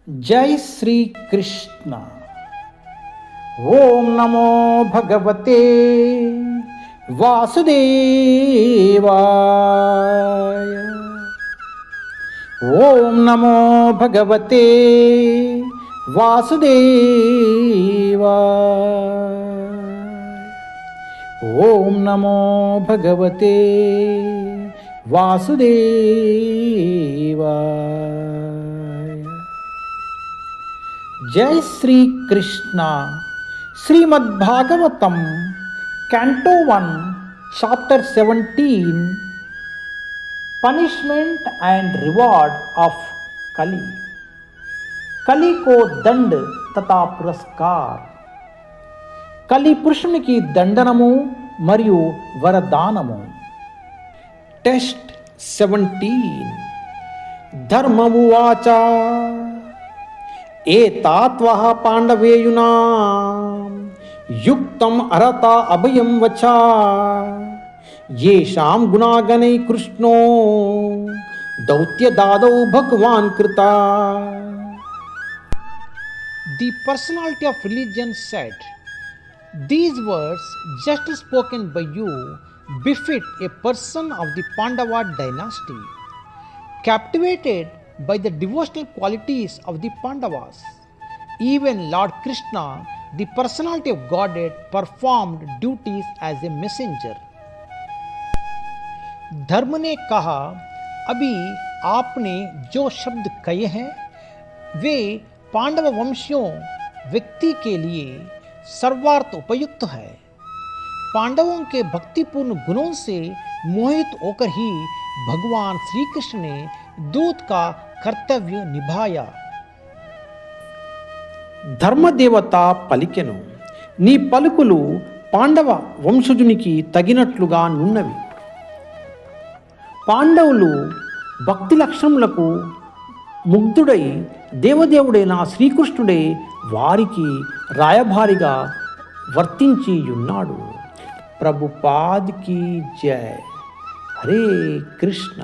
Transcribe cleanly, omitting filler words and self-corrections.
जय श्री कृष्ण। ओम नमो भगवते वासुदेवाय। ओम नमो भगवते वासुदेवाय। ओम नमो भगवते वासुदेवाय। जय Shri Krishna. Shrimad Bhagavatam canto 1 chapter 17 punishment and reward of कली। कली को दंड तथा पुरस्कार। कली पुरुषुనికి దండనము మరియు వరదానము। टेस्ट 17 धर्ममुवाच एतात्वः पाण्डवेयुना युक्तम् अरता अभयं वचा येषां गुणागणै कृष्णो दौत्यदादौ भगवान् कृता। The personality of religion said, "These words just spoken by you befit a person of the Pandava dynasty, captivated by the devotional qualities of the Pandavas. Even Lord Krishna, the personality of Godhead, performed duties as a messenger." धर्म ने कहा, अभी आपने जो शब्द कहे हैं वे पांडव वंशियों व्यक्ति के लिए सर्वार्थ उपयुक्त है। पांडवों के भक्तिपूर्ण गुणों से मोहित होकर ही भगवान श्री कृष्ण ने दूत का कर्तव्य निभाया। ధర్మదేవత పలికెను, నీ పలుకులు పాండవ వంశజునికి తగినట్లుగా నున్నవి. పాండవులు భక్తి లక్షణములకు ముగ్ధుడై దేవదేవుడైన శ్రీకృష్ణుడే వారికి రాయభారిగా వర్తించి ఉన్నాడు. ప్రభుపాద్ కీ జయ. హరే కృష్ణ.